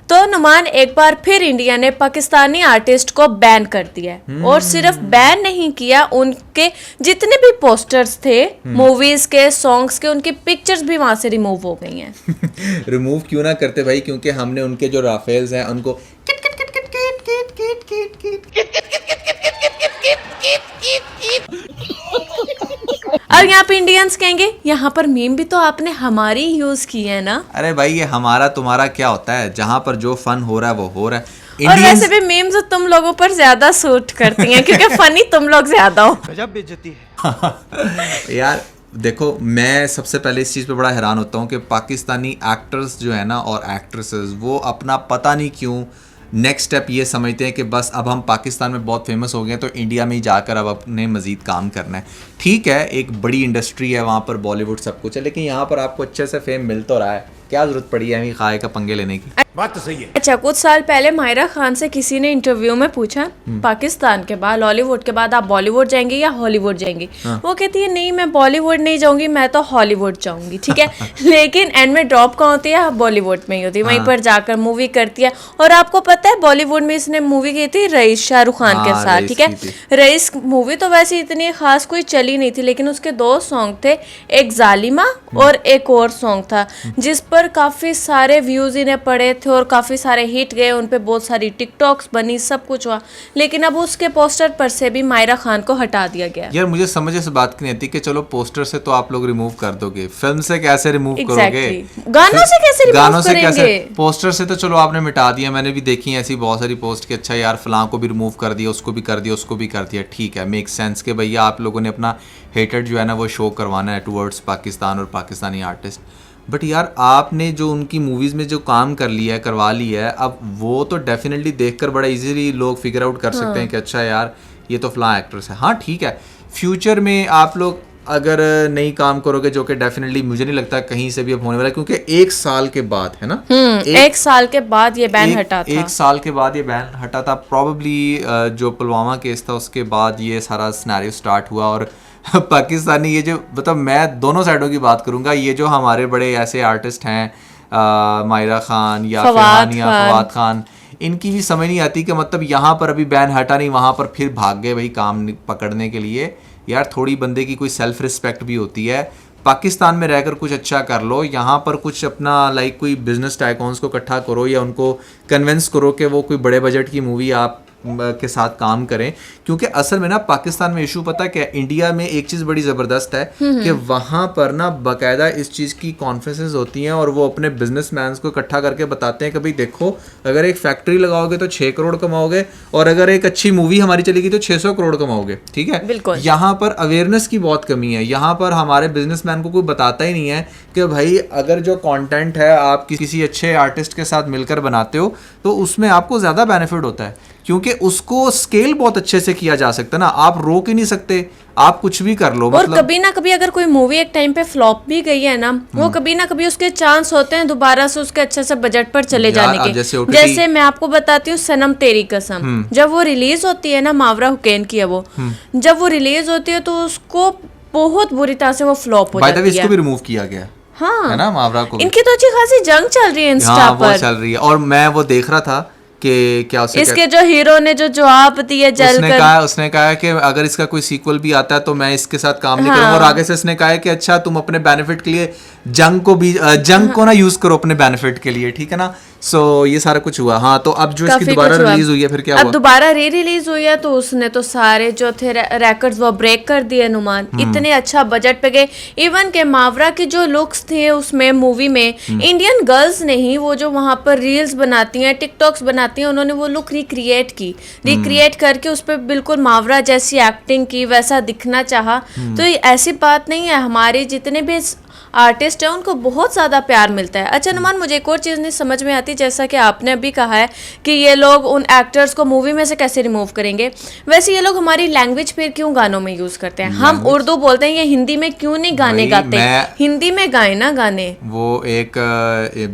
तो नुमान एक बार फिर इंडिया ने पाकिस्तानी आर्टिस्ट को बैन कर दिया है। और सिर्फ बैन नहीं किया, उनके जितने भी पोस्टर्स थे मूवीज के, सॉन्ग्स के, उनकी पिक्चर्स भी वहां से रिमूव हो गई हैं। रिमूव क्यों ना करते भाई, क्योंकि हमने उनके जो राफेल्स हैं उनको और यहाँ पे इंडियंस कहेंगे यहाँ पर मीम भी तो आपने हमारी यूज की है ना। अरे भाई ये हमारा तुम्हारा क्या होता है, जहां पर जो फन हो रहा है वो हो रहा है। और वैसे भी मीम्स तुम लोगों पर ज्यादा सूट करती हैं क्योंकि फनी तुम लोग ज्यादा हो। गजब बेइज्जती है। यार देखो, मैं सबसे पहले इस चीज़ पे बड़ा हैरान होता हूँ कि पाकिस्तानी एक्टर्स जो है ना और एक्ट्रेसेस, वो अपना पता नहीं क्यों नेक्स्ट स्टेप ये समझते हैं कि बस अब हम पाकिस्तान में बहुत फेमस हो गए हैं तो इंडिया में ही जाकर अब अपने मज़ीद काम करना है। ठीक है, एक बड़ी इंडस्ट्री है वहाँ पर, बॉलीवुड सब कुछ है, लेकिन यहाँ पर आपको अच्छे से फेम मिल तो रहा है, क्या ज़रूरत पड़ी है अभी खाए का पंगे लेने की। बात तो सही है। अच्छा, कुछ साल पहले मायरा खान से किसी ने इंटरव्यू में पूछा पाकिस्तान के बाद, हॉलीवुड के बाद आप बॉलीवुड जाएंगे या हॉलीवुड जाएंगे? वो कहती है नहीं, मैं बॉलीवुड नहीं जाऊंगी, मैं तो हॉलीवुड जाऊंगी। ठीक है, लेकिन एंड में ड्रॉप कहाँ होती है? बॉलीवुड में ही होती है। वहीं पर जाकर मूवी करती है। और आपको पता है बॉलीवुड में इसने मूवी की थी रईस, शाहरुख खान के साथ। ठीक है, रईस मूवी तो वैसे इतनी खास कोई चली नहीं थी, लेकिन उसके 2 सॉन्ग थे, एक जालिमा और एक और सॉन्ग था जिस पर काफी सारे व्यूज इन्हें पड़े थे और काफी सारे हिट गए, उन पे बहुत सारी टिकटॉक्स बनी, सब कुछ हुआ। लेकिन अब उसके पोस्टर पर से भी मायरा खान को हटा दिया गया। यार मुझे समझ इस बात की नहीं आती कि चलो पोस्टर से तो आप लोग रिमूव कर दोगे, फिल्म से कैसे रिमूव करोगे? गानों से कैसे रिमूव गानों से करेंगे? कैसे? पोस्टर से तो चलो आपने मिटा दिया, मैंने भी देखी है ऐसी बहुत सारी पोस्ट कि अच्छा यार फलां को भी रिमूव कर दिया, उसको भी कर दिया, उसको भी कर दिया। ठीक है, मेक सेंस कि भैया आप लोगों ने अपना हेटेड जो है ना वो शो करवाना है टुवर्ड्स पाकिस्तान और पाकिस्तानी आर्टिस्ट। बट यार आपने जो उनकी मूवीज़ में जो काम कर लिया है, करवा लिया है, अब वो तो डेफिनेटली देखकर बड़ा इजीली लोग फिगर आउट कर सकते हैं कि अच्छा यार ये तो फलां एक्ट्रेस है। हाँ ठीक है, फ्यूचर में आप लोग अगर नई काम करोगे, जो कि डेफिनेटली मुझे नहीं लगता कहीं से भी अब होने वाला है, क्योंकि 1 साल के बाद है ना, एक साल के बाद ये बैन हटा था। 1 साल के बाद ये बैन हटा था। प्रॉबली जो पुलवामा केस था उसके बाद ये सारा सिनेरियो स्टार्ट हुआ। और पाकिस्तानी ये जो, मतलब मैं दोनों साइडों की बात करूंगा, ये जो हमारे बड़े ऐसे आर्टिस्ट हैं मायरा खान या फवाद खान, इनकी भी समझ नहीं आती कि मतलब यहाँ पर अभी बैन हटा नहीं, वहाँ पर फिर भाग गए भाई काम पकड़ने के लिए। यार थोड़ी बंदे की कोई सेल्फ रिस्पेक्ट भी होती है। पाकिस्तान में रहकर कुछ अच्छा कर लो, यहाँ पर कुछ अपना लाइक कोई बिजनेस टाइकॉन्स को इकट्ठा करो या उनको कन्विंस करो कि वो कोई बड़े बजट की मूवी आप के साथ काम करें। क्योंकि असल में ना पाकिस्तान में इशू पता क्या, इंडिया में एक चीज़ बड़ी ज़बरदस्त है कि वहाँ पर ना बाकायदा इस चीज़ की कॉन्फ्रेंसेस होती हैं और वो अपने बिजनेसमैन्स को इकट्ठा करके बताते हैं कि भाई देखो, अगर एक फैक्ट्री लगाओगे तो 6 करोड़ कमाओगे और अगर एक अच्छी मूवी हमारी चलेगी तो 600 करोड़ कमाओगे। ठीक है, बिल्कुल। यहाँ पर अवेयरनेस की बहुत कमी है। यहाँ पर हमारे बिजनेसमैन को कोई बताता ही नहीं है कि भाई अगर जो कंटेंट है आप किसी अच्छे आर्टिस्ट के साथ मिलकर बनाते हो तो उसमें आपको ज़्यादा बेनिफिट होता है, क्योंकि उसको स्केल बहुत अच्छे से किया जा सकता है ना, आप रोक ही नहीं सकते, आप कुछ भी कर लो। और कभी ना कभी अगर कोई मूवी एक टाइम पे फ्लॉप भी गई है ना, वो कभी ना कभी उसके चांस होते हैं दोबारा से उसके अच्छे से बजट पर चले जाने के। जैसे मैं आपको बताती हूँ सनम तेरी कसम, जब वो रिलीज होती है ना, मावरा हुसैन की है वो, जब वो रिलीज होती है तो उसको बहुत बुरी तरह से वो फ्लॉप हो जाती है। इसको भी रिमूव किया गया, हाँ है ना, मावरा को। इनकी तो अच्छी खासी जंग चल रही है इंस्टा पर। वो चल रही है और मैं वो देख रहा था कि क्या इसके जो हीरो ने जो जवाब दिया उसने कहा कि अगर इसका कोई सीक्वल भी आता है तो मैं इसके साथ काम नहीं करूंगा। और आगे से इसने कहा है कि अच्छा तुम अपने बेनिफिट के लिए जंग को ना यूज करो अपने बेनिफिट के लिए, ठीक है ना। सो ये सारा कुछ हुआ। हाँ, तो अब जो इसकी दोबारा रिलीज हुई है फिर क्या हुआ? अब दोबारा री रिलीज हुई है तो उसने तो सारे जो थे रिकॉर्ड्स वो ब्रेक कर दिए नुमान। इतने अच्छा बजट पे गए, इवन के मावरा की जो लुक्स थे उसमें मूवी में, इंडियन गर्ल्स नहीं, वो जो वहां पर रील्स बनाती हैं, टिकटॉक्स बनाती हैं, उन्होंने वो लुक रिक्रिएट करके उस पर बिल्कुल मावरा जैसी एक्टिंग की, वैसा दिखना चाहा। तो ऐसी बात नहीं है, हमारे जितने भी आर्टिस्ट है उनको बहुत ज़्यादा प्यार मिलता है। अच्छा नुमान, मुझे एक और चीज़ नहीं समझ में आती, जैसा कि आपने अभी कहा है कि ये लोग उन एक्टर्स को मूवी में से कैसे रिमूव करेंगे, वैसे ये लोग हमारी लैंग्वेज फिर क्यों गानों में यूज़ करते हैं? हम उर्दू बोलते हैं, ये हिंदी में क्यों नहीं गाने गाते? हिंदी में गाए ना गाने। वो एक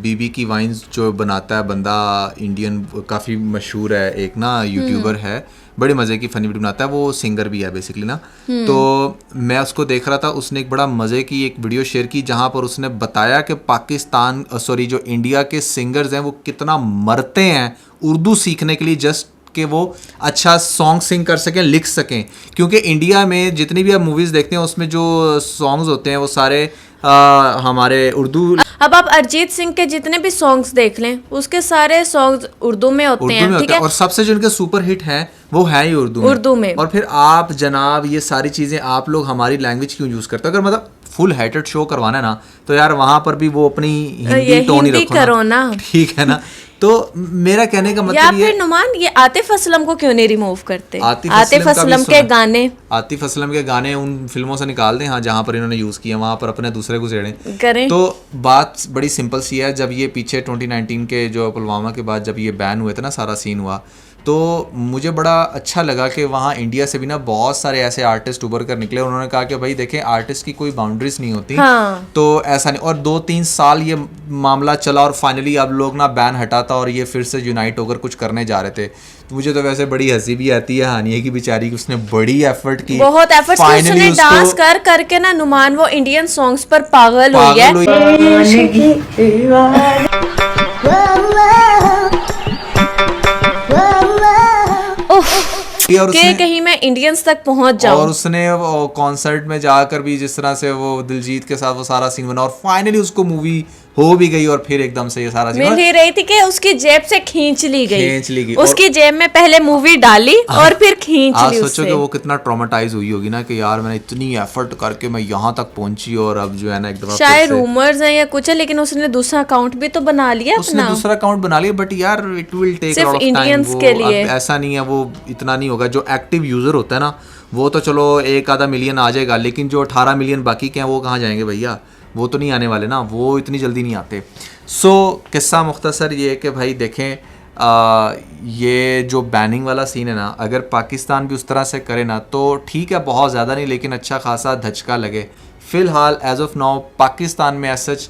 बीबी की वाइन्स जो बनाता है बंदा, इंडियन, काफ़ी मशहूर है, एक ना यूट्यूबर है, बड़ी मज़े की फनी वीडियो बनाता है, वो सिंगर भी है बेसिकली ना। तो मैं उसको देख रहा था, उसने एक बड़ा मज़े की एक वीडियो शेयर की जहाँ पर उसने बताया कि पाकिस्तान सॉरी जो इंडिया के सिंगर्स हैं वो कितना मरते हैं उर्दू सीखने के लिए, जस्ट कि वो अच्छा सॉन्ग सिंग कर सकें, लिख सकें। क्योंकि इंडिया में जितनी भी आप मूवीज़ देखते हैं उसमें जो सॉन्ग्स होते हैं वो सारे हमारे उर्दू। अब आप अरिजीत सिंह के जितने भी सॉन्ग्स देख लें उसके सारे सॉन्ग्स उर्दू में होते हैं, ठीक है। और सबसे जो इनके सुपर हिट हैं वो है ही उर्दू में। और फिर आप जनाब ये सारी चीज़ें आप लोग हमारी लैंग्वेज क्यों यूज़ करते हो? अगर मतलब फुल हेटेड शो करवाना है ना तो यार वहाँ पर भी वो अपनी हिंदी टोन ही रखो ना, ठीक है ना। तो मेरा कहने का मतलब या फिर नुमान ये आतिफ असलम को क्यों नहीं रिमूव करते? आतिफ असलम के गाने, आतिफ असलम के गाने उन फिल्मों से निकाल दें, हाँ जहाँ पर इन्होंने यूज़ किया वहाँ पर अपने दूसरे को छेड़ें करें। तो बात बड़ी सिंपल सी है। जब ये पीछे 2019 के जो पुलवामा के बाद जब ये बैन हुए थे ना, सारा सीन हुआ, तो मुझे बड़ा अच्छा लगा कि वहाँ इंडिया से भी ना बहुत सारे ऐसे आर्टिस्ट उभर कर निकले। उन्होंने कहा कि भाई देखें आर्टिस्ट की कोई बाउंड्रीज नहीं होती, हाँ। तो ऐसा नहीं। और 2-3 साल ये मामला चला और फाइनली अब लोग ना बैन हटाता और ये फिर से यूनाइट होकर कुछ करने जा रहे थे। तो मुझे तो वैसे बड़ी हंसी भी आती है हानिया की बेचारी की, उसने बड़ी एफर्ट की, बहुत एफर्ट्स की, उसने डांस कर करके ना नुमान वो इंडियन सॉन्ग्स पर पागल हुई है। कि कहीं मैं इंडियंस तक पहुंच जाऊं। और उसने कॉन्सर्ट में जाकर भी जिस तरह से वो दिलजीत के साथ वो सारा सीन बना और फाइनली उसको मूवी हो भी गई और फिर एकदम से ये सारा मिल ही रही थी कि उसकी जेब से खींच ली गई। उसकी और जेब में पहले मूवी डाली और फिर खींच ली उससे। सोचो कि वो कितना ट्रॉमेटाइज हुई होगी ना कि यार मैंने इतनी एफर्ट करके मैं यहाँ तक पहुंची और अब जो है ना एकदम शायद रूमर्स हैं या कुछ है, लेकिन उसने दूसरा अकाउंट भी तो बना लिया अपना। उसने दूसरा अकाउंट बना लिया, बट यार इट विल टेक सिर्फ इंडियंस के लिए। ऐसा नहीं है, वो इतना नहीं होगा। जो एक्टिव यूजर होता है ना वो तो चलो 1-आधा मिलियन आ जाएगा, लेकिन जो 18 मिलियन बाकी के हैं वो कहाँ जाएंगे भैया? वो तो नहीं आने वाले ना, वो इतनी जल्दी नहीं आते। सो किस्सा मुख्तसर ये है कि भाई देखें ये जो बैनिंग वाला सीन है ना, अगर पाकिस्तान भी उस तरह से करे ना तो ठीक है, बहुत ज़्यादा नहीं लेकिन अच्छा खासा धचका लगे। फ़िलहाल एज ऑफ नाउ पाकिस्तान में एज सच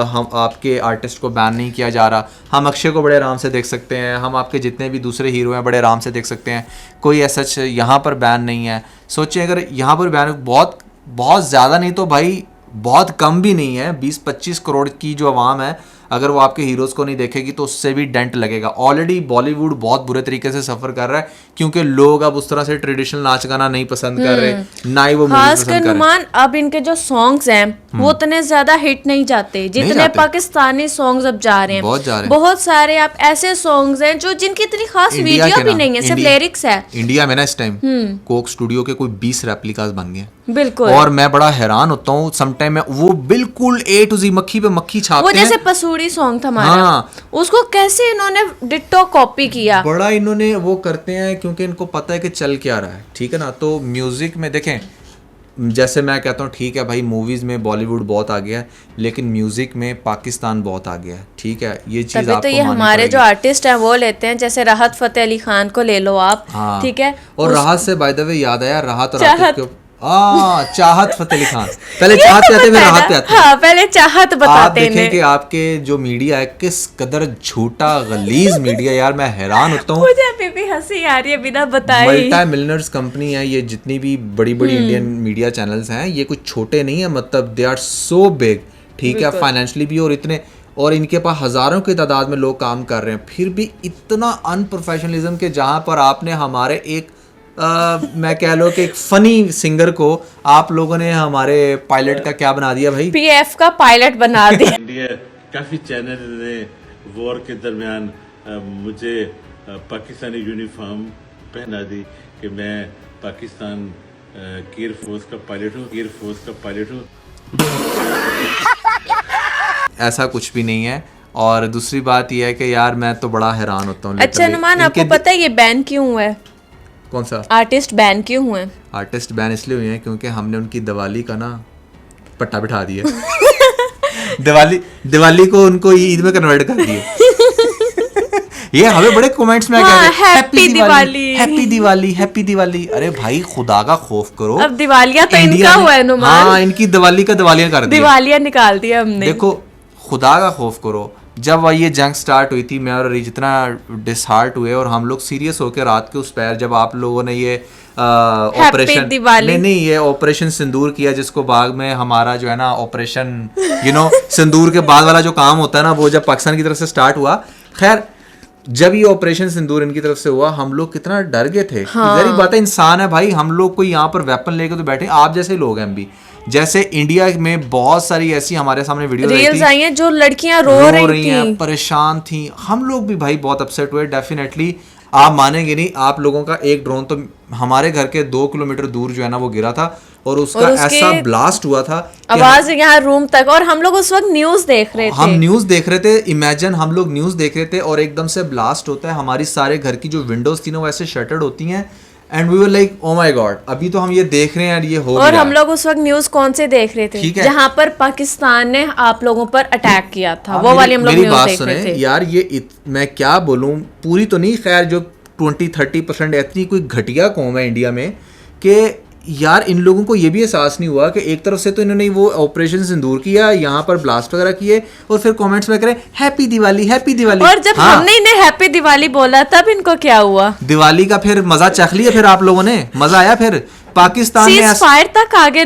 हम आपके आर्टिस्ट को बैन नहीं किया जा रहा। हम अक्षय को बड़े आराम से देख सकते हैं, हम आपके जितने भी दूसरे हीरो हैं बड़े आराम से देख सकते हैं, कोई एज सच यहाँ पर बैन नहीं है। सोचें अगर यहाँ पर बैन बहुत ज़्यादा नहीं तो भाई बहुत कम भी नहीं है, 20-25 करोड़ की जो आवाम है अगर वो आपके हीरोज़ को नहीं देखेगी तो उससे भी डेंट लगेगा। ऑलरेडी बॉलीवुड बहुत बुरे तरीके से सफ़र कर रहा है क्योंकि लोग अब उस तरह से ट्रेडिशनल नाच गाना नहीं पसंद कर रहे, ना ही वो खास कर नुमान अब इनके जो सॉन्ग्स हैं वो उतने ज्यादा हिट नहीं जाते जितने पाकिस्तानी सॉन्ग्स अब जा रहे हैं। बहुत सारे आप ऐसे सॉन्ग्स हैं जो जिनकी इतनी खास वीडियो भी नहीं है, सिर्फ लिरिक्स है। इंडिया में ना इस टाइम कोक स्टूडियो के कोई 20 रेप्लिकास बन गए, बिल्कुल। और मैं बड़ा हैरान होता हूँ समटाइम में, वो बिल्कुल A to Z मक्खी पे मक्खी छापते हैं। वो जैसे पसूड़ी सॉन्ग था हमारा, उसको कैसे इन्होंने डिट्टो कॉपी किया, बड़ा इन्होंने वो करते हैं क्योंकि इनको पता है कि चल क्या रहा है, ठीक है ना। तो म्यूजिक में देखें, जैसे मैं कहता हूँ ठीक है भाई मूवीज में बॉलीवुड बहुत आ गया है लेकिन म्यूजिक में पाकिस्तान बहुत आ गया है, ठीक है, ये चीज तभी तो ये हमारे जो आर्टिस्ट हैं वो लेते हैं, जैसे राहत फतेह अली खान को ले लो आप, ठीक है। और राहत से बाय द वे याद आया, राहत और चाहत फतेह अली खान, पहले चाहत पे आते फिर राहत पे आते। हाँ, पहले चाहत बताते आप देखें कि आपके जो मीडिया है किस कदर झूठा गलीज मीडिया, यार मैं हैरान होता हूँ। मुझे अभी भी हंसी आ रही है बिना बताए। मल्टी मिलियनर्स कंपनी है ये, जितनी भी बड़ी बड़ी इंडियन मीडिया चैनल्स हैं ये कुछ छोटे नहीं है, मतलब दे आर सो बिग, ठीक है, फाइनेंशियली भी, और इतने, और इनके पास हज़ारों की तादाद में लोग काम कर रहे हैं, फिर भी इतना अनप्रोफेशनलिज्म के जहाँ पर आपने हमारे एक मैं कह लो कि एक फनी सिंगर को आप लोगों ने हमारे पायलट का क्या बना दिया भाई, PF का पायलट बना दिया। इंडिया काफ़ी चैनल ने वॉर के दरमियान मुझे पाकिस्तानी यूनिफॉर्म पहना दी कि मैं पाकिस्तान की एयरफोर्स का पायलट हूँ। ऐसा कुछ भी नहीं है। और दूसरी बात यह है कि यार मैं तो बड़ा हैरान होता हूँ। अच्छा नुमान, आपको पता है ये बैन क्यों हुआ है? कौन सा आर्टिस्ट बैन क्यों हुए? आर्टिस्ट बैन इसलिए हुए हैं क्योंकि हमने उनकी दिवाली का ना पट्टा बिठा दिया। दिवाली को उनको ईद में कन्वर्ट कर दिया। ये हमें बड़े कमेंट्स में कहते हैं हैप्पी दिवाली, हैप्पी दिवाली। अरे भाई खुदा का खौफ करो, अब दिवालिया तो इनका हुआ है नुमान। हाँ, इनकी दिवाली का दिवालिया कर दिया, दिवालिया निकाल दिया हमने। देखो खुदा का खौफ करो, जब ये जंग स्टार्ट हुई थी मैं और अरीज इतना डिसहार्ट हुए और हम लोग सीरियस होकर रात के उस पैर जब आप लोगों ने ये ऑपरेशन दिवाली। नहीं ये ऑपरेशन सिंदूर किया जिसको बाग में हमारा जो है ना ऑपरेशन सिंदूर के बाद वाला जो काम होता है ना वो जब पाकिस्तान की तरफ से स्टार्ट हुआ। खैर जब ये ऑपरेशन सिंदूर इनकी तरफ से हुआ हम लोग कितना डर गए थे। जरी बात है इंसान है भाई, हम लोग कोई यहाँ पर वेपन लेके तो बैठे, आप जैसे लोग हैं हम भी। जैसे इंडिया में बहुत सारी ऐसी हमारे सामने वीडियो रील्स आई हैं जो लड़कियां रो रही हैं, परेशान थी, हम लोग भी भाई बहुत अपसेट हुए। डेफिनेटली आप मानेंगे नहीं, आप लोगों का एक ड्रोन तो हमारे घर के 2 किलोमीटर दूर जो है ना वो गिरा था और उसका ऐसा ब्लास्ट हुआ था आवाज यहाँ रूम तक, और हम लोग उस वक्त न्यूज देख रहे थे। हम न्यूज देख रहे थे, इमेजिन हम लोग न्यूज देख रहे थे और एकदम से ब्लास्ट होता है, हमारी सारे घर की जो विंडोज थी ना वो ऐसे शटर्ड होती हैं and we were like oh my god, अभी तो हम ये देख रहे हैं ये हो और हम लोग उस वक्त न्यूज कौन से देख रहे थे जहां पर पाकिस्तान ने आप लोगों पर अटैक किया था, वो वाली हम लोग न्यूज देख रहे थे। यार ये मैं क्या बोलूं, पूरी तो नहीं, खैर जो 20-30% इतनी कोई घटिया कौम है इंडिया में कि यार इन लोगों को ये भी एहसास नहीं हुआ कि एक तरफ से तो इन्होंने वो ऑपरेशन सिंदूर किया, यहाँ पर ब्लास्ट वगैरह किए और फिर कमेंट्स में करें हैप्पी दिवाली हैप्पी दिवाली। और जब हमने इन्हें हैप्पी दिवाली बोला तब इनको क्या हुआ? दिवाली का फिर मजा चख लिया, फिर आप लोगों ने मजा आया, फिर पाकिस्तान ने फायर तक आगे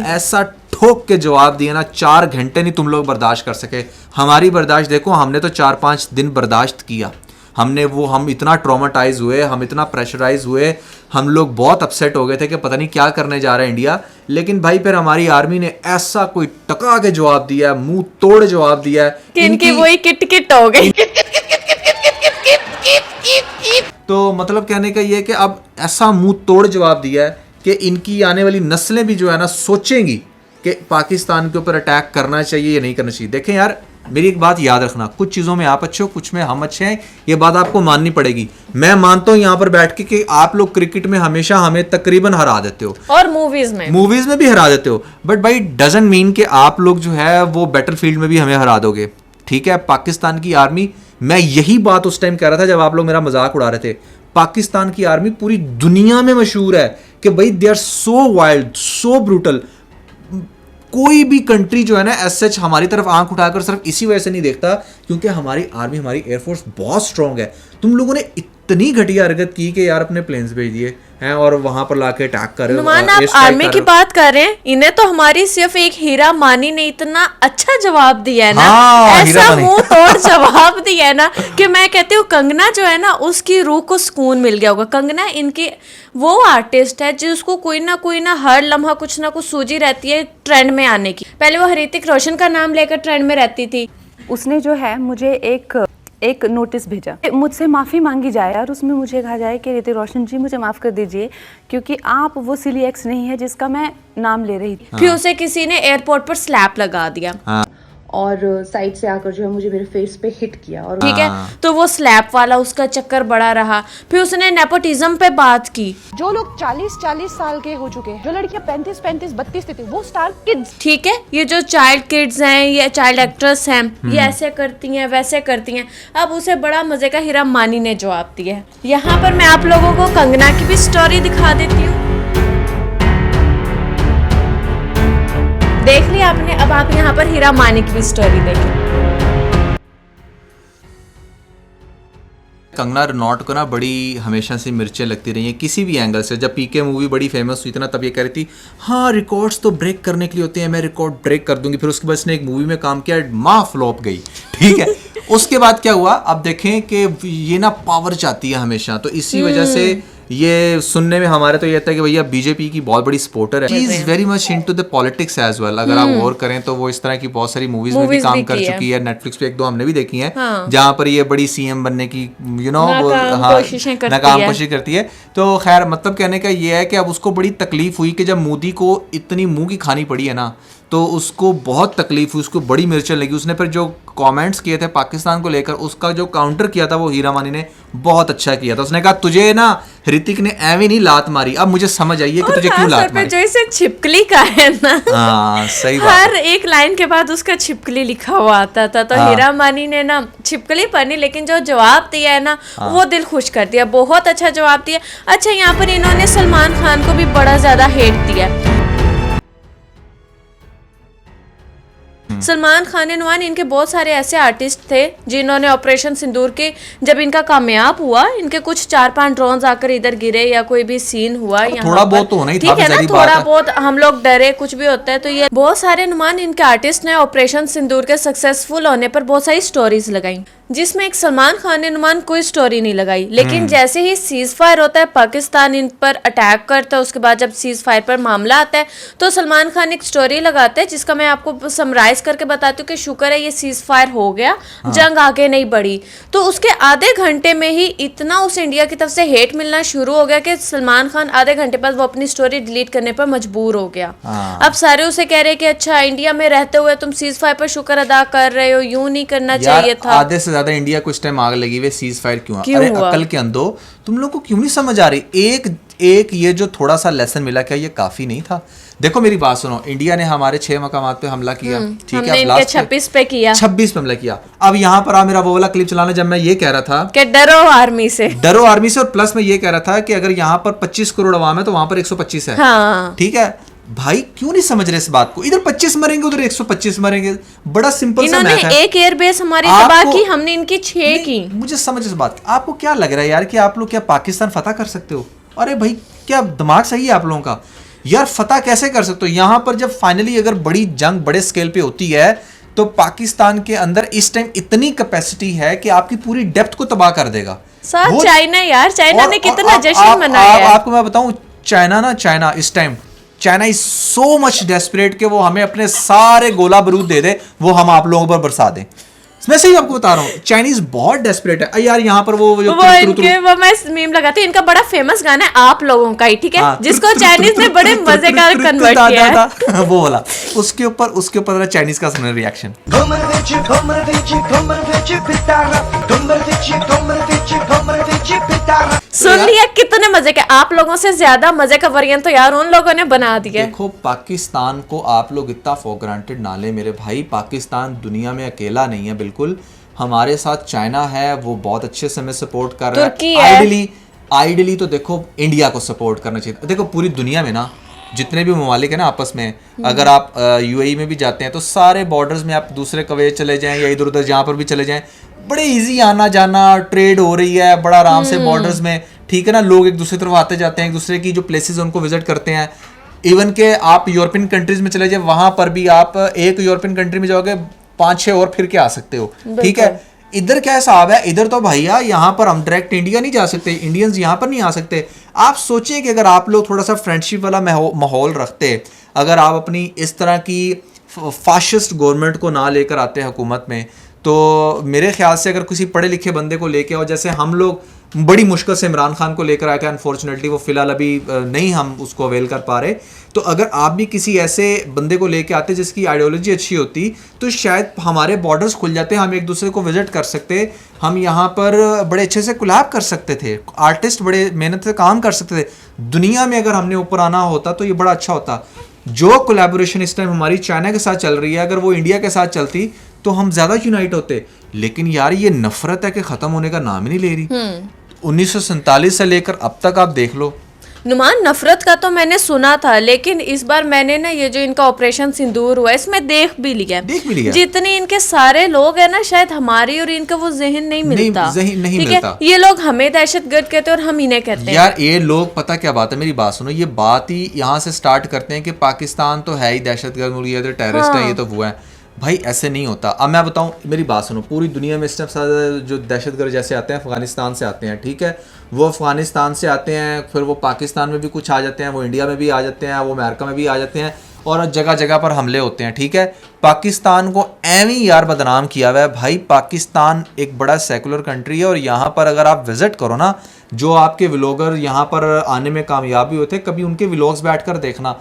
ऐसा ठोक के जवाब दिया ना, 4 घंटे नहीं तुम लोग बर्दाश्त कर सके। हमारी बर्दाश्त देखो, हमने तो 4-5 दिन बर्दाश्त किया, हम इतना ट्रॉमाटाइज हुए, हम इतना प्रेशराइज हुए, हम लोग बहुत अपसेट हो गए थे कि पता नहीं क्या करने जा रहा है इंडिया। लेकिन भाई फिर हमारी आर्मी ने ऐसा कोई टका के जवाब दिया, मुंह तोड़ जवाब दिया कि इनकी वही किट हो गई। तो मतलब कहने का ये कि अब ऐसा मुंह तोड़ जवाब दिया है कि इनकी आने वाली नस्लें भी जो है ना सोचेंगी कि पाकिस्तान के ऊपर अटैक करना चाहिए या नहीं करना चाहिए। देखें यार, मेरी एक बात याद रखना, कुछ चीज़ों में आप अच्छे हो, कुछ में हम अच्छे हैं, ये बात आपको माननी पड़ेगी। मैं मानता हूँ यहाँ पर बैठ के कि आप लोग क्रिकेट में हमेशा हमें तकरीबन हरा देते हो और मूवीज में भी हरा देते हो, बट भाई डजंट मीन कि आप लोग जो है वो बैटलफील्ड में भी हमें हरा दोगे। ठीक है, पाकिस्तान की आर्मी, मैं यही बात उस टाइम कह रहा था जब आप लोग मेरा मजाक उड़ा रहे थे, पाकिस्तान की आर्मी पूरी दुनिया में मशहूर है कि भाई they are so wild, so brutal. कोई भी कंट्री जो है ना एज सच हमारी तरफ आंख उठाकर सिर्फ इसी वजह से नहीं देखता क्योंकि हमारी आर्मी, हमारी एयरफोर्स बहुत स्ट्रांग है। तुम लोगों ने इतनी घटिया हरकत की कि यार अपने प्लेन्स भेज दिए हैं और वहां पर लाके अटैक कर रहे हो। आप आर्मी की बात कर रहे हैं, इन्हें तो हमारी सिर्फ एक हीरा मानी ने इतना अच्छा जवाब दिया है ना, ऐसा मुंह तोड़ जवाब दिया है ना कि मैं कहती हूँ कंगना जो है ना उसकी रूह को सुकून मिल गया होगा। कंगना इनकी वो आर्टिस्ट है जिसको कोई ना हर लम्हा कुछ ना कुछ सूझी रहती है ट्रेंड में आने की। पहले वो ऋतिक रोशन का नाम लेकर ट्रेंड में रहती थी, उसने जो है मुझे एक नोटिस भेजा, मुझसे माफ़ी मांगी जाए और उसमें मुझे कहा जाए कि ऋतिक रोशन जी मुझे माफ़ कर दीजिए क्योंकि आप वो सिली एक्स नहीं है जिसका मैं नाम ले रही थी। फिर उसे किसी ने एयरपोर्ट पर स्लैप लगा दिया और साइड से आकर जो है मुझे मेरे फेस पे हिट किया और ठीक है, तो वो स्लैप वाला उसका चक्कर बड़ा रहा। फिर उसने नेपोटिज्म पे बात की, जो लोग 40-40 साल के हो चुके हैं, जो लड़कियां 35-32 32 वो स्टार किड्स, ठीक है, ये जो चाइल्ड किड्स हैं, ये चाइल्ड एक्ट्रेस हैं, ये ऐसे करती हैं वैसे करती हैं। अब उसे बड़ा मजे का हीरा मानी ने जवाब दिया है। यहाँ पर मैं आप लोगों को कंगना की भी स्टोरी दिखा देती हूँ, देख लिया आपने। अब आप यहाँ पर हीरा मानी की भी स्टोरी देखें। कंगना रनौट को ना बड़ी हमेशा से मिर्चें लगती रही हैं किसी भी एंगल से। जब पीके मूवी बड़ी फेमस हुई थी ना तब ये कह रही थी हाँ रिकॉर्ड्स तो ब्रेक करने के लिए होते हैं, मैं रिकॉर्ड ब्रेक कर दूंगी। फिर उसके बाद इसने एक मूवी में काम किया, माँ फ्लॉप गई। ठीक है, उसके बाद क्या हुआ, अब देखें कि ये ना पावर चाहती है हमेशा, तो इसी वजह से ये सुनने में हमारे तो ये था कि भैया बीजेपी की बहुत बड़ी सपोर्टर है। She is very much into the politics as well. अगर आप गौर करें तो वो इस तरह की बहुत सारी मूवीज में भी काम कर चुकी है, नेटफ्लिक्स पे 1-2 हमने भी देखी हैं जहाँ पर ये बड़ी सीएम बनने की नाकाम कोशिश करती है। तो खैर मतलब कहने का ये है कि अब उसको बड़ी तकलीफ हुई कि जब मोदी को इतनी मुंह की खानी पड़ी है ना तो उसको बहुत तकलीफ हुई, उसको बड़ी मिर्चें लगी। उसने फिर जो कमेंट्स किए थे पाकिस्तान को लेकर, उसका जो काउंटर किया था वो हीरा मानी ने बहुत अच्छा किया था। उसने कहा तुझे ना ऋतिक ने एवं नहीं लात मारी, अब मुझे समझ आई है कि तुझे क्यों लात मारी। जो इसे छिपकली का है ना, सही बात, हर एक लाइन के बाद उसका छिपकली लिखा हुआ आता था। तो हीरा मानी ने ना छिपकली पढ़नी, लेकिन जो जवाब दिया है ना वो दिल खुश कर दिया, बहुत अच्छा जवाब दिया। अच्छा, यहाँ पर इन्होंने सलमान खान को भी बड़ा ज्यादा हेट दिया। सलमान खान नुमान इनके बहुत सारे ऐसे आर्टिस्ट थे जिन्होंने ऑपरेशन सिंदूर के जब इनका कामयाब हुआ, इनके कुछ 4-5 ड्रोन्स आकर इधर गिरे या कोई भी सीन हुआ यहाँ थोड़ा पर, बहुत तो होना ही था, ठीक है ना, बेचारी थोड़ा बात है। बहुत हम लोग डरे, कुछ भी होता है। तो ये बहुत सारे नुमान इनके आर्टिस्ट ने ऑपरेशन सिंदूर के सक्सेसफुल होने पर बहुत सारी स्टोरीज लगाई, जिसमें एक सलमान खान ने नुमान कोई स्टोरी नहीं लगाई। लेकिन जैसे ही सीज फायर होता है, पाकिस्तान इन पर अटैक करता है, उसके बाद जब सीज फायर पर मामला आता है तो सलमान खान एक स्टोरी लगाते हैं जिसका मैं आपको समराइज करके बताती हूँ कि शुक्र है ये सीज फायर हो गया, जंग आगे नहीं बढ़ी। तो उसके आधे घंटे में ही इतना उस इंडिया की तरफ से हेट मिलना शुरू हो गया कि सलमान खान आधे घंटे बाद वो अपनी स्टोरी डिलीट करने पर मजबूर हो गया। अब सारे उसे कह रहे हैं कि अच्छा इंडिया में रहते हुए तुम सीज फायर पर शुक्र अदा कर रहे हो, यूं नहीं करना चाहिए था। आधे से ज्यादा इंडिया को इस टाइम आग लगी हुई सीज फायर क्यों? क्यों अरे हुआ? अकल के अंधो, तुम लोग को क्यों नहीं समझ आ रही? एक ये जो थोड़ा सा लेसन मिला, क्या ये काफी नहीं था? देखो मेरी बात सुनो, इंडिया ने हमारे 6 मकामात पे हमला किया, ठीक है, हमने इनके 26 पे किया, 26 पे हमला किया। अब यहाँ पर मेरा वो वाला क्लिप चलाना, जब मैं ये कह रहा था कि डरो आर्मी से, डरो आर्मी से, और प्लस मैं ये कह रहा था कि अगर यहाँ पर 25 करोड़ अवाम है तो वहां पर 125 है, हाँ। ठीक है भाई, क्यों नहीं समझ रहे इस बात को? इधर 25 मरेंगे, उधर 125 मरेंगे, बड़ा सिंपल सा इन्होंने मैथ है। एक एयरबेस हमारी आपको- तबाह की, हमने इनकी 6 की। मुझे समझ इस बात, आपको क्या लग रहा है यार कि आप लोग क्या पाकिस्तान फतह कर सकते हो? अरे भाई क्या दिमाग सही है आप लोगों का? यार फतह कैसे कर सकते हो? यहाँ पर जब फाइनली अगर बड़ी जंग बड़े स्केल पे होती है तो पाकिस्तान के अंदर इस टाइम इतनी कैपेसिटी है कि आपकी पूरी डेप्थ को तबाह कर देगा। साथ चाइना, यार चाइना ने कितना जश्न मनाया है। आपको मैं बताऊं, चाइना इस time China is so much desperate कि वो हमें अपने सारे गोला बारूद दे दे, वो हम आप लोगों पर बरसा दें। मैं सही आपको बता रहा हूँ, चाइनीज बहुत डेस्परेट है यार। यहाँ पर वो जो वो मैं मीम लगाती हूँ, इनका बड़ा फेमस गाना है आप लोगों का ही, ठीक है, जिसको चाइनीज ने बड़े मजे का कन्वर्ट किया है। वो वाला, उसके ऊपर चाइनीज का सुना रिएक्शन। सुन लिया कितने मजे के, आप लोगों से ज्यादा मजे का वेरिएंट तो यार उन लोगों ने बना दिया। देखो पाकिस्तान को आप लोग इतना फॉर ग्रांटेड ना ले मेरे भाई, पाकिस्तान दुनिया में अकेला नहीं है बिल्कुल, हमारे साथ चाइना है, वो बहुत अच्छे से हमें सपोर्ट कर रहा तुर्की है। है। आइडली तो देखो इंडिया को सपोर्ट करना चाहिए। देखो पूरी दुनिया में ना जितने भी ममालिक है ना आपस में, अगर आप यूएई में भी जाते हैं तो सारे बॉर्डर्स में आप दूसरे कवेत चले जाएं या इधर उधर जहाँ पर भी चले जाएं, बड़े इजी आना जाना, ट्रेड हो रही है बड़ा आराम से बॉर्डर्स में, ठीक है ना। लोग एक दूसरी तरफ आते जाते हैं, एक दूसरे की जो प्लेसेस उनको विजिट करते हैं। इवन के आप यूरोपियन कंट्रीज में चले जाए, वहां पर भी आप एक यूरोपियन कंट्री में जाओगे 5-6 और फिर के आ सकते हो, ठीक है। इधर क्या हिसाब है? इधर तो भैया यहाँ पर हम डायरेक्ट इंडिया नहीं जा सकते, इंडियंस यहाँ पर नहीं आ सकते। आप सोचिए कि अगर आप लोग थोड़ा सा फ्रेंडशिप वाला माहौल रखते, अगर आप अपनी इस तरह की फाशिस्ट गवर्नमेंट को ना लेकर आते हैं हुकूमत में, तो मेरे ख्याल से अगर किसी पढ़े लिखे बंदे को लेके आओ, जैसे हम लोग बड़ी मुश्किल से इमरान खान को लेकर आए थे, अनफॉर्चुनेटली वो फिलहाल अभी नहीं हम उसको अवेल कर पा रहे, तो अगर आप भी किसी ऐसे बंदे को लेके आते जिसकी आइडियोलॉजी अच्छी होती, तो शायद हमारे बॉर्डर्स खुल जाते, हम एक दूसरे को विजिट कर सकते, हम यहाँ पर बड़े अच्छे से कोलैब कर सकते थे, आर्टिस्ट बड़े मेहनत से काम कर सकते थे। दुनिया में अगर हमने ऊपर आना होता तो ये बड़ा अच्छा होता। जो कोलैबोरेशन इस टाइम हमारी चाइना के साथ चल रही है, अगर वो इंडिया के साथ चलती तो हम ज्यादा यूनाइट होते। लेकिन यार ये नफरत है कि खत्म होने का नाम ही नहीं ले रही। 1947 से लेकर अब तक आप देख लो। नुमान, नफरत का तो मैंने सुना था, लेकिन इस बार मैंने ना ये जो इनका ऑपरेशन सिंदूर हुआ इसमें देख भी लिया। जितने इनके सारे लोग हैं ना, शायद हमारी और इनका वो जहन नहीं मिलता, नहीं ठीक मिलता। है, ये लोग हमें दहशतगर्द कहते हैं और हम इन्हें कहते हैं। यार ये लोग, पता क्या बात है, मेरी बात सुनो, ये बात ही यहाँ से स्टार्ट करते हैं कि पाकिस्तान तो है ही दहशतगर्द मुल्क, ये तो टेररिस्ट है, ये तो वो है। भाई ऐसे नहीं होता। अब मैं बताऊं, मेरी बात सुनो, पूरी दुनिया में इस टाइम जो दहशतगर्द जैसे आते हैं अफगानिस्तान से आते हैं, ठीक है, वो अफगानिस्तान से आते हैं, फिर वो पाकिस्तान में भी कुछ आ जाते हैं, वो इंडिया में भी आ जाते हैं, वो अमेरिका में भी आ जाते हैं, और जगह जगह पर हमले होते हैं, ठीक है। पाकिस्तान को एवं यार बदनाम किया हुआ है। भाई पाकिस्तान एक बड़ा सेकुलर कंट्री है, और यहाँ पर अगर आप विजिट करो ना, जो आपके व्लॉगर यहाँ पर आने में कामयाब भी होते, कभी उनके व्लॉग्स बैठ कर देखना,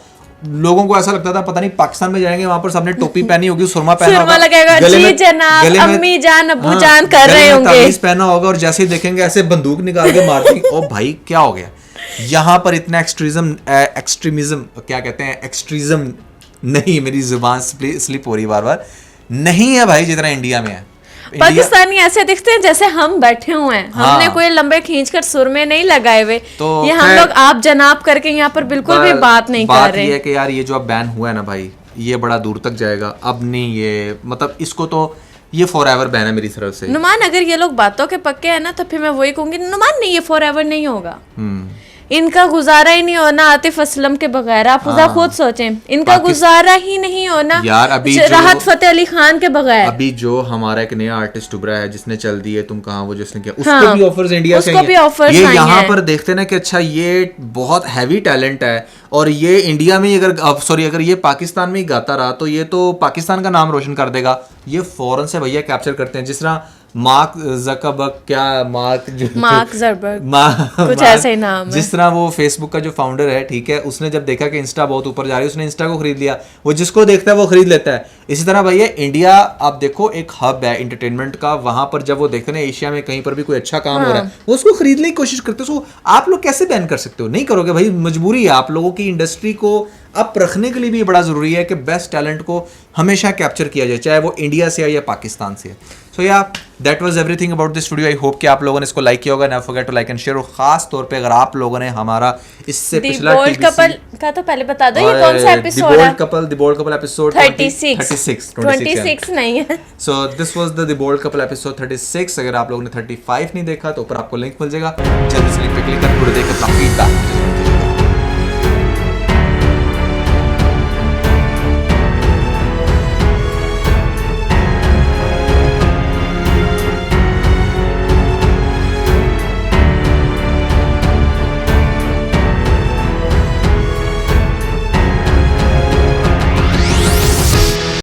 लोगों को ऐसा लगता था पता नहीं पाकिस्तान में जाएंगे, वहां पर सबने टोपी पहनी होगी, सुरमा पहना होगा, लगेगा, जी जनाब, अम्मी जान, अब्बू जान कर रहे होंगे, ताबीज़ पहना होगा, और जैसे ही देखेंगे ऐसे बंदूक निकाल के मारती। ओ भाई क्या हो गया यहाँ पर? इतना एक्सट्रीमिज्म क्या कहते हैं, एक्सट्रीज्म नहीं, मेरी जुबान स्लिप हो रही बार बार, नहीं है भाई जितना इंडिया में है। पाकिस्तानी ऐसे दिखते हैं जैसे हम बैठे हुए हैं, हमने कोई लंबे खींचकर सुर में नहीं लगाए हुए, तो ये हम लोग आप जनाब करके यहाँ पर बिल्कुल भी बात नहीं कर रहे। बात ये है कि यार ये जो अब बैन हुआ है ना भाई, ये बड़ा दूर तक जाएगा। अब नहीं, ये मतलब इसको तो ये फॉर एवर बैन है मेरी तरफ से। नुमान अगर ये लोग बातों के पक्के हैं ना तो फिर मैं वही कहूंगी नुमान नहीं, ये फॉर एवर नहीं होगा। इनका गुजारा ही नहीं होना आतिफ असलम के बगैर। आप खुदा खुद सोचें, इनका गुजारा ही नहीं होना यार अभी राहत फतेह अली खान के बगैर। अभी जो हमारा एक नया आर्टिस्ट उभरा है जिसने चल दी है तुम कहाँ, वो जिसने किया, उसको भी ऑफर्स इंडिया से उसको भी offers ये आई यहाँ हैं। पर देखते ना कि अच्छा ये बहुत हैवी टैलेंट है और ये इंडिया में ही अगर ये पाकिस्तान में ही गाता रहा तो ये तो पाकिस्तान का नाम रोशन कर देगा। ये फौरन से भैया कैप्चर करते हैं, जिस तरह मार्क जकरबर्ग, क्या मार्क जकरबर्ग कुछ कुछ ऐसा ही नाम है। जिस तरह वो फेसबुक का जो फाउंडर है, ठीक है, उसने जब देखा कि इंस्टा बहुत ऊपर जा रही है उसने इंस्टा को खरीद लिया। वो जिसको देखता है वो खरीद लेता है। इसी तरह भैया इंडिया आप देखो एक हब है इंटरटेनमेंट का, वहां पर जब वो देखते हैं एशिया में कहीं पर भी कोई अच्छा काम हो रहा है वो उसको खरीदने की कोशिश करते हैं। सो आप लोग कैसे बैन कर सकते हो? नहीं करोगे भाई, मजबूरी है आप लोगों की। इंडस्ट्री को अब रखने के लिए भी बड़ा जरूरी है कि बेस्ट टैलेंट को हमेशा कैप्चर किया जाए, चाहे वो इंडिया से है या पाकिस्तान से है। सो या that was everything about this video. I hope कि आप लोगों ने इसको लाइक किया होगा। Never forget to like and share. और खास तौर पे अगर आप लोगों ने हमारा इससे दी पिछला बोल्ड कपल का तो पहले बता दो, ये कौन सा एपिसोड है? द बोल्ड कपल एपिसोड 36 नहीं है। So this was the bold couple episode 36। अगर आप लोगों ने 35 नहीं देखा तो ऊपर आपको लिंक मिल जाएगा, जल्दी से लिंक पे क्लिक कर पूरे देख अपना फीडबैक